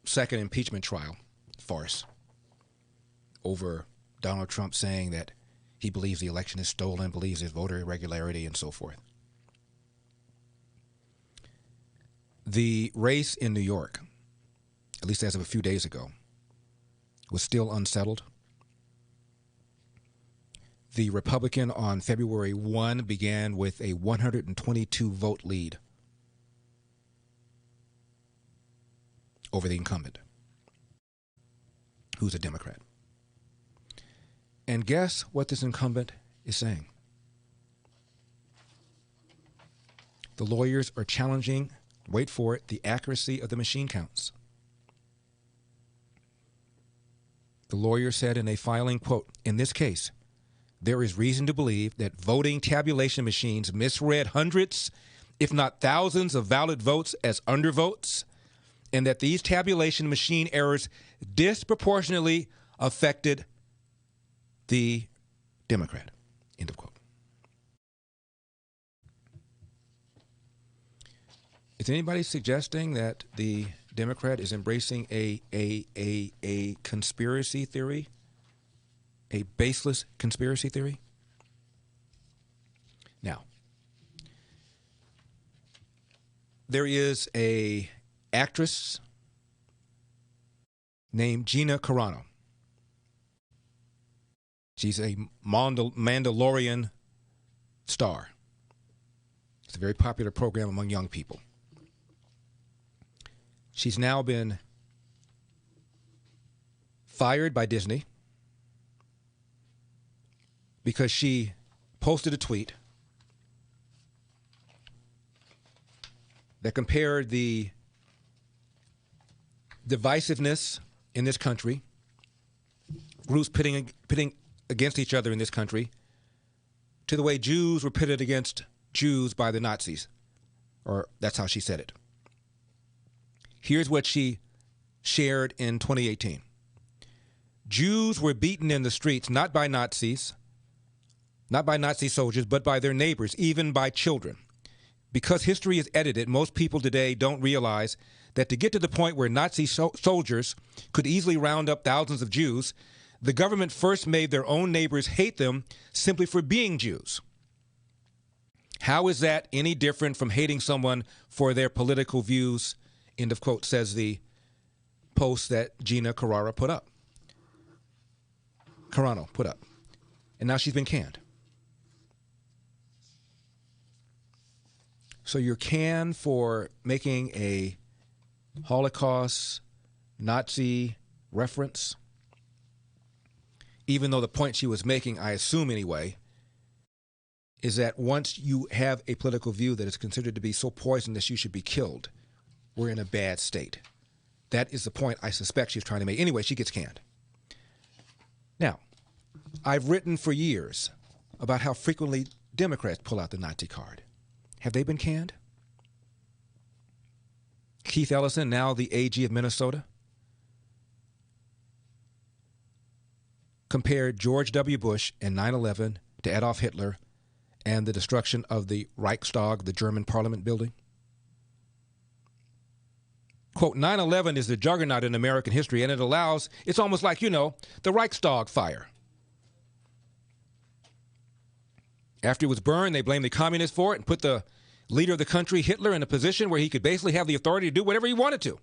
second impeachment trial farce over Donald Trump saying that he believes the election is stolen, believes there's voter irregularity, and so forth. The race in New York, at least as of a few days ago, was still unsettled. The Republican on February 1 began with a 122 vote lead over the incumbent, who's a Democrat. And guess what this incumbent is saying? The lawyers are challenging, wait for it, the accuracy of the machine counts. The lawyer said in a filing, quote, "In this case, there is reason to believe that voting tabulation machines misread hundreds, if not thousands, of valid votes as undervotes, and that these tabulation machine errors disproportionately affected the Democrat." End of quote. Is anybody suggesting that the Democrat is embracing a conspiracy theory, a baseless conspiracy theory? Now, there is a actress named Gina Carano. She's a Mandalorian star. It's a very popular program among young people. She's now been fired by Disney because she posted a tweet that compared the divisiveness in this country, groups pitting against each other in this country, to the way Jews were pitted against Jews by the Nazis, or that's how she said it. Here's what she shared in 2018. Jews were beaten in the streets, not by Nazis, not by Nazi soldiers, but by their neighbors, even by children. Because history is edited, most people today don't realize that to get to the point where Nazi soldiers could easily round up thousands of Jews, the government first made their own neighbors hate them simply for being Jews. How is that any different from hating someone for their political views? End of quote, says the post that Gina Carano put up. And now she's been canned. So you're canned for making a Holocaust Nazi reference, even though the point she was making, I assume anyway, is that once you have a political view that is considered to be so poisonous you should be killed, we're in a bad state. That is the point I suspect she's trying to make. Anyway, she gets canned. Now, I've written for years about how frequently Democrats pull out the Nazi card. Have they been canned? Keith Ellison, now the AG of Minnesota, compared George W. Bush and 9/11 to Adolf Hitler and the destruction of the Reichstag, the German parliament building. Quote, 9/11 is the juggernaut in American history, and it's almost like, the Reichstag fire. After it was burned, they blamed the communists for it and put the leader of the country, Hitler, in a position where he could basically have the authority to do whatever he wanted to.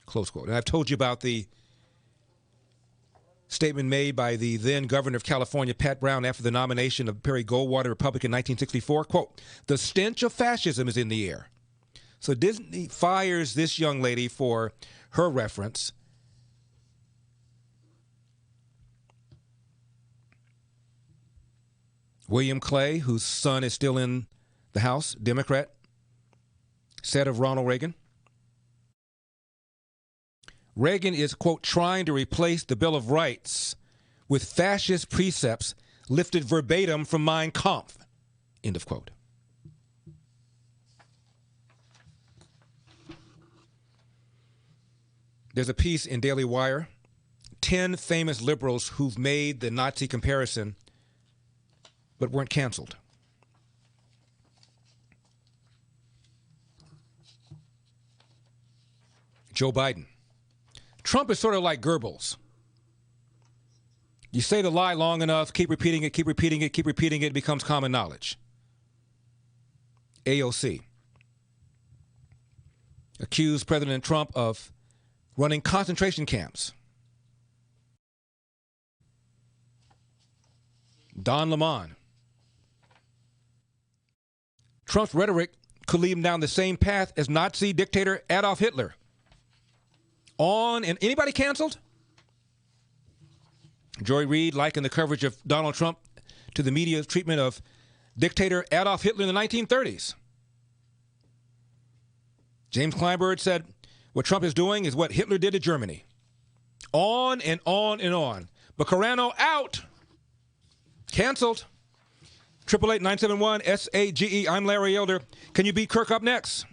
Close quote. And I've told you about the statement made by the then governor of California, Pat Brown, after the nomination of Perry Goldwater, Republican, in 1964. Quote, "The stench of fascism is in the air." So Disney fires this young lady for her reference. William Clay, whose son is still in the House, Democrat, said of Ronald Reagan, Reagan is, quote, "trying to replace the Bill of Rights with fascist precepts lifted verbatim from Mein Kampf," end of quote. There's a piece in Daily Wire, 10 famous liberals who've made the Nazi comparison but weren't canceled. Joe Biden, Trump is sort of like Goebbels. You say the lie long enough, keep repeating it, keep repeating it, keep repeating it, it becomes common knowledge. AOC accused President Trump of running concentration camps. Don Lemon. Trump's rhetoric could lead him down the same path as Nazi dictator Adolf Hitler. On and anybody canceled? Joy Reid likened the coverage of Donald Trump to the media's treatment of dictator Adolf Hitler in the 1930s. James Kleinberg said, what Trump is doing is what Hitler did to Germany. On and on and on. But Carano out. Canceled. 888-971-SAGE. I'm Larry Elder. Can you beat Kirk up next?